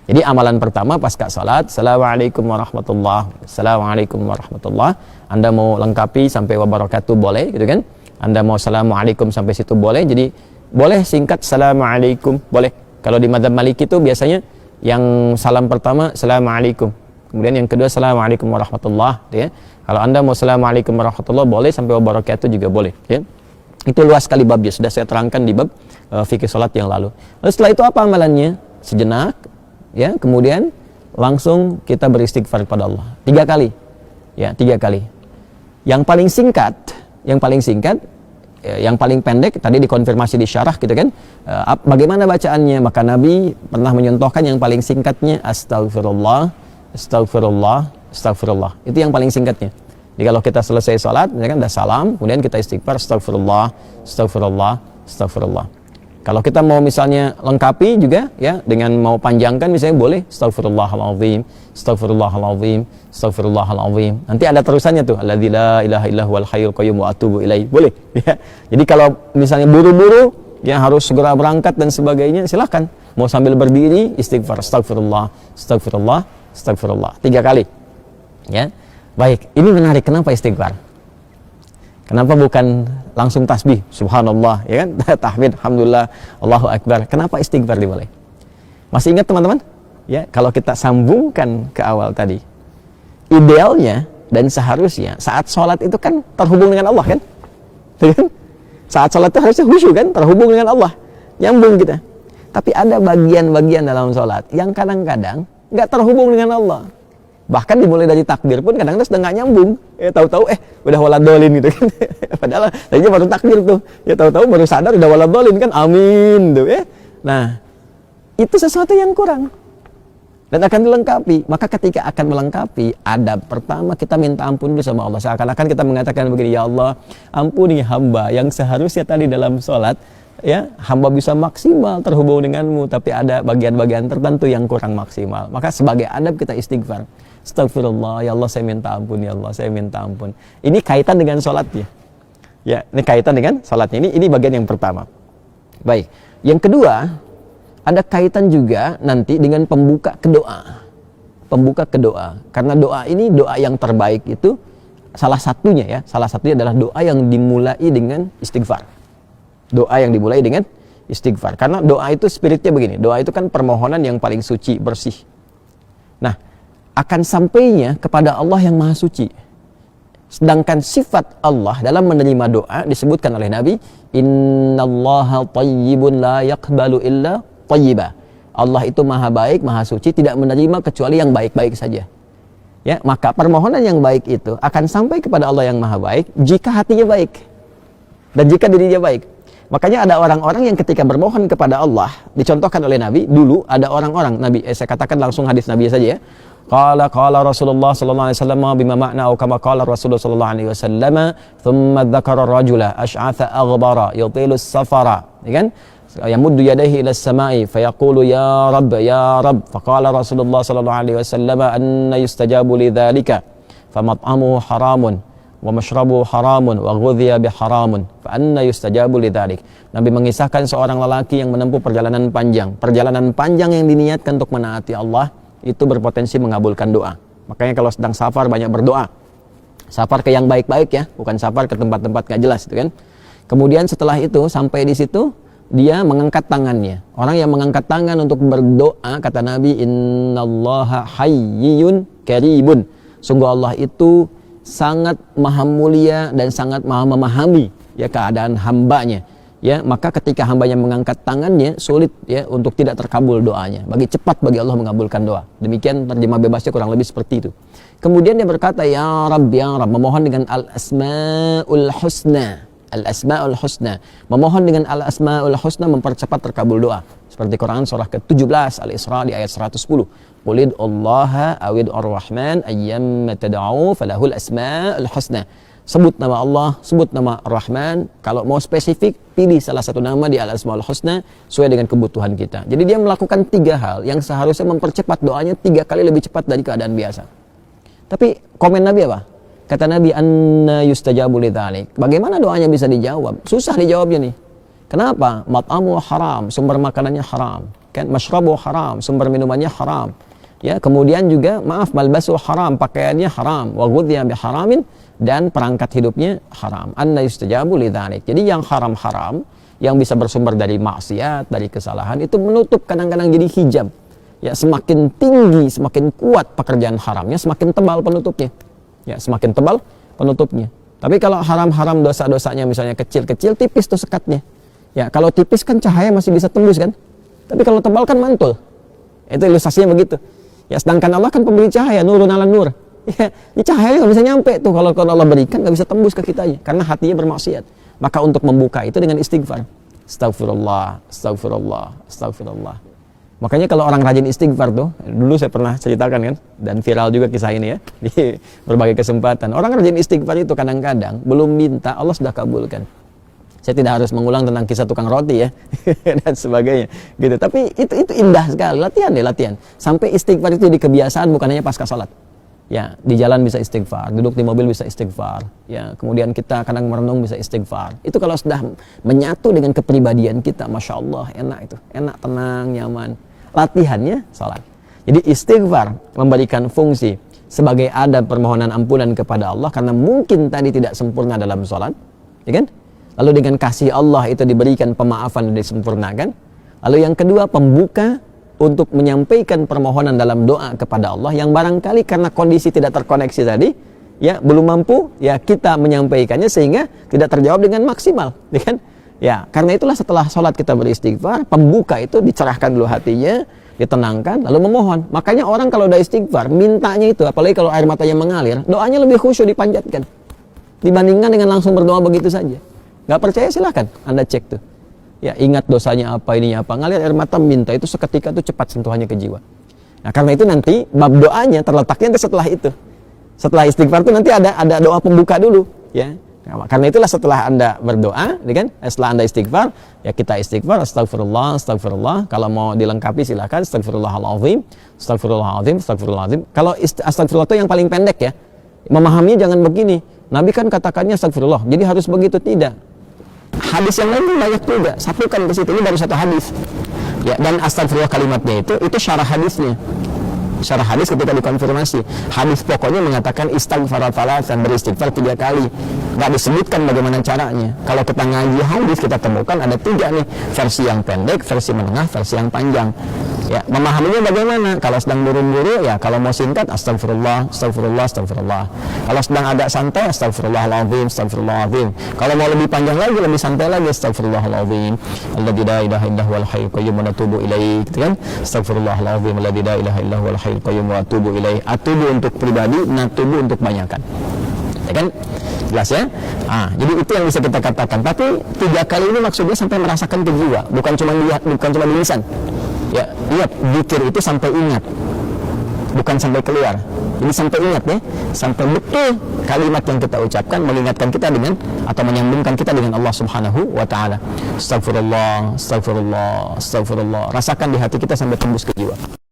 Jadi amalan pertama pasca salat, Assalamualaikum warahmatullah, Assalamualaikum warahmatullah. Anda mau lengkapi sampai wabarakatuh boleh, gitu kan? Anda mau Assalamualaikum sampai situ boleh. Jadi boleh singkat Assalamualaikum, boleh. Kalau di madzhab Maliki itu biasanya yang salam pertama Assalamualaikum, kemudian yang kedua Assalamualaikum warahmatullah, gitu ya. Kalau Anda mau Assalamualaikum warahmatullah boleh, sampai wabarakatuh juga boleh, ya. Itu luas sekali babnya, sudah saya terangkan di bab fikih salat yang lalu. Lalu setelah itu apa amalannya? Sejenak, ya, kemudian langsung kita beristighfar kepada Allah 3 kali, ya, 3 kali. Yang paling singkat, yang paling pendek tadi dikonfirmasi di syarah, gitu kan? Bagaimana bacaannya? Maka Nabi pernah menyontohkan yang paling singkatnya Astagfirullah, Astagfirullah, Astagfirullah. Itu yang paling singkatnya. Jadi kalau kita selesai sholat, misalkan ada salam, kemudian kita istighfar, Astagfirullah, Astagfirullah, Astagfirullah. Kalau kita mau misalnya lengkapi juga, ya, dengan mau panjangkan misalnya boleh Astagfirullahaladzim, Astagfirullahaladzim, Astagfirullahaladzim. Nanti ada terusannya tuh, Alladzi la ilaha illa huwal hayyul qayyum wa atubu ilaih. Boleh, ya. Jadi kalau misalnya buru-buru, ya harus segera berangkat dan sebagainya, silahkan. Mau sambil berdiri, istighfar, Astagfirullah, Astagfirullah, Astagfirullah. 3 kali, ya. Baik, ini menarik. Kenapa istighfar? Kenapa bukan langsung tasbih, subhanallah, ya kan? Tahmid, alhamdulillah, Allahu akbar. Kenapa istighfar dimulai? Masih ingat teman-teman? Ya, kalau kita sambungkan ke awal tadi, idealnya dan seharusnya saat sholat itu kan terhubung dengan Allah, kan? Saat sholat itu harusnya khusyuk, kan? Terhubung dengan Allah, nyambung kita. Tapi ada bagian-bagian dalam sholat yang kadang-kadang nggak terhubung dengan Allah. Bahkan dimulai dari takbir pun kadang-kadang sudah nggak nyambung, ya, tahu-tahu udah waladolin, gitu kan. Padahal tadinya baru takbir tuh, ya, tahu-tahu baru sadar udah waladolin, kan, amin tuh, ya. Nah, itu sesuatu yang kurang dan akan dilengkapi. Maka ketika akan melengkapi, adab pertama kita minta ampun dulu sama Allah. Seakan-akan kita mengatakan begini, ya Allah, ampuni hamba yang seharusnya tadi dalam sholat, ya, hamba bisa maksimal terhubung denganmu, tapi ada bagian-bagian tertentu yang kurang maksimal. Maka sebagai adab kita istighfar, Astagfirullah, ya Allah saya minta ampun, ya Allah saya minta ampun. Ini kaitan dengan sholatnya, ya, ini kaitan dengan sholatnya. Ini bagian yang pertama. Baik, yang kedua ada kaitan juga nanti dengan pembuka kedoa. Pembuka kedoa, karena doa ini doa yang terbaik itu salah satunya adalah doa yang dimulai dengan istighfar. Doa yang dimulai dengan istighfar. Karena doa itu spiritnya begini. Doa itu kan permohonan yang paling suci, bersih. Nah, akan sampainya kepada Allah yang maha suci. Sedangkan sifat Allah dalam menerima doa disebutkan oleh Nabi, Innallaha tayyibun la yaqbalu illa tayyiba. Allah itu maha baik, maha suci, tidak menerima kecuali yang baik-baik saja. Ya, maka permohonan yang baik itu akan sampai kepada Allah yang maha baik jika hatinya baik dan jika dirinya baik. Makanya ada orang-orang yang ketika bermohon kepada Allah, dicontohkan oleh Nabi, dulu ada orang-orang, saya katakan langsung hadis Nabi saja, ya. Qala Rasulullah sallallahu alaihi wasallam bima ma'na atau kama qala Rasulullah sallallahu alaihi wasallam, thumma dzakara rajula asy'atha aghbara yutilu as-safara, ya kan? Yamuddu yadayhi ila as-sama'i fayaqulu ya Rabb ya Rabb. Faqala Rasulullah sallallahu alaihi wasallam anna yustajabu lidzalika famat'amuhu haramun wa mashrabu haramun wa ghudhiya biharamun fa anna yustajabu lidzalik. Nabi mengisahkan seorang lelaki yang menempuh perjalanan panjang yang diniatkan untuk menaati Allah, itu berpotensi mengabulkan doa. Makanya kalau sedang safar banyak berdoa. Safar ke yang baik-baik, ya, bukan safar ke tempat-tempat gak jelas, itu kan. Kemudian setelah itu sampai di situ dia mengangkat tangannya. Orang yang mengangkat tangan untuk berdoa, kata Nabi, innallaha hayyun karibun. Sungguh Allah itu sangat maha mulia dan sangat maha memahami, ya, keadaan hambanya. Ya, maka ketika hambanya mengangkat tangannya, sulit, ya, untuk tidak terkabul doanya. Cepat bagi Allah mengabulkan doa. Demikian terjemah bebasnya kurang lebih seperti itu. Kemudian dia berkata, ya Rabb, memohon dengan al-asma'ul husna. Al-asma'ul husna. Memohon dengan al-asma'ul husna mempercepat terkabul doa. Seperti Quran surah ke-17 Al-Isra di ayat 110. Qulid Allaha awid ar-Rahman ayyamma tad'u falahul asma'ul husna. Sebut nama Allah, sebut nama Ar-Rahman. Kalau mau spesifik, pilih salah satu nama di Al-Asmaul Husna sesuai dengan kebutuhan kita. Jadi dia melakukan 3 hal yang seharusnya mempercepat doanya 3 kali lebih cepat dari keadaan biasa. Tapi komen Nabi apa? Kata Nabi, anna yustajabu lidzalik. Bagaimana doanya bisa dijawab? Susah dijawabnya nih. Kenapa? Mat'amu haram, sumber makanannya haram. kan masyrabu haram, sumber minumannya haram. Ya, kemudian juga maaf malbasu haram, pakaiannya haram, wa ghudhiya biharamin, dan perangkat hidupnya haram. Anna yustajabu lidzalik. Jadi yang haram-haram yang bisa bersumber dari maksiat, dari kesalahan itu menutup, kadang-kadang jadi hijab. Ya, semakin tinggi, semakin kuat pekerjaan haramnya, semakin tebal penutupnya. Ya, semakin tebal penutupnya. Tapi kalau haram-haram dosa-dosanya misalnya kecil-kecil, tipis tuh sekatnya. Ya, kalau tipis kan cahaya masih bisa tembus kan. Tapi kalau tebal kan mantul. Itu ilustrasinya begitu. Ya, sedangkan Allah kan pemberi cahaya, nurun ala nur. Ya, ini cahaya nggak bisa nyampe tuh kalau Allah berikan, nggak bisa tembus ke kitanya karena hatinya bermaksiat. Maka untuk membuka itu dengan istighfar. Astagfirullah, astagfirullah, astagfirullah. Makanya kalau orang rajin istighfar tuh, dulu saya pernah ceritakan kan, dan viral juga kisah ini ya, di berbagai kesempatan. Orang rajin istighfar itu kadang-kadang belum minta, Allah sudah kabulkan. Saya tidak harus mengulang tentang kisah tukang roti ya, dan sebagainya gitu. Tapi itu indah sekali, latihan deh, latihan. Sampai istighfar itu di kebiasaan, bukan hanya pasca salat. Ya, di jalan bisa istighfar, duduk di mobil bisa istighfar. Ya, kemudian kita kadang merenung bisa istighfar. Itu kalau sudah menyatu dengan kepribadian kita, masya Allah, enak itu, enak, tenang, nyaman. Latihannya salat. Jadi istighfar memberikan fungsi sebagai adab permohonan ampunan kepada Allah karena mungkin tadi tidak sempurna dalam salat, ya kan? Lalu dengan kasih Allah itu diberikan pemaafan dan disempurnakan. Lalu yang kedua, pembuka untuk menyampaikan permohonan dalam doa kepada Allah yang barangkali karena kondisi tidak terkoneksi tadi, ya belum mampu, ya kita menyampaikannya sehingga tidak terjawab dengan maksimal, ya kan? Ya, karena itulah setelah sholat kita beristighfar, pembuka itu dicerahkan dulu hatinya, ditenangkan, lalu memohon. Makanya orang kalau udah istighfar, mintanya itu, apalagi kalau air matanya mengalir, doanya lebih khusyuk dipanjatkan dibandingkan dengan langsung berdoa begitu saja. Nggak percaya silahkan Anda cek tuh. Ya, ingat dosanya apa, ininya apa, ngalir air mata, minta itu seketika itu cepat sentuhannya ke jiwa. Nah, karena itu nanti bab doanya terletaknya setelah itu. Setelah istighfar itu nanti ada doa pembuka dulu, ya. Nah, karena itulah setelah Anda berdoa, ya kan? Setelah Anda istighfar, ya kita istighfar, astagfirullah, astagfirullah. Kalau mau dilengkapi silakan, astagfirullahaladzim, astagfirullahaladzim, astagfirullahaladzim. Kalau astagfirullah itu yang paling pendek ya. Memahaminya jangan begini. Nabi kan katakannya astagfirullah, jadi harus begitu, tidak. Hadis yang lain banyak juga, satukan ke situ, ini baru satu hadis. Ya, dan astagfirullah kalimatnya itu syarah hadisnya. Syarah hadis ketika dikonfirmasi, hadis pokoknya mengatakan istighfar dan beristighfar 3 kali. Nggak disebutkan bagaimana caranya. Kalau kita ngaji hadis kita temukan ada 3 nih, versi yang pendek, versi menengah, versi yang panjang. Ya, memahaminya bagaimana? Kalau sedang buru-buru, ya kalau mau singkat astagfirullah, astagfirullah, astagfirullah. Kalau sedang agak santai, astagfirullahaladzim, astagfirullahaladzim. Kalau mau lebih panjang lagi, lebih santai lagi, astagfirullahaladzim. Alladzi la ilaha illa huwal hayyul qayyum wa atubu ilaih, gitu kan? Astagfirullahaladzim, alladzi la ilaha illa huwal hayyul qayyum wa atubu ilaih. Atubu untuk pribadi, natubu untuk banyakan. Ya kan? Jelas ya? Jadi itu yang bisa kita katakan. Tapi 3 kali ini maksudnya sampai merasakan ke jiwa, bukan cuma di lisan. Ya, lihat zikir itu sampai ingat, bukan sampai keluar. Jadi sampai ingat ya, sampai betul kalimat yang kita ucapkan mengingatkan kita dengan atau menyambungkan kita dengan Allah Subhanahu wa taala. Astagfirullah, astagfirullah, astagfirullah. Rasakan di hati kita sampai tembus ke jiwa.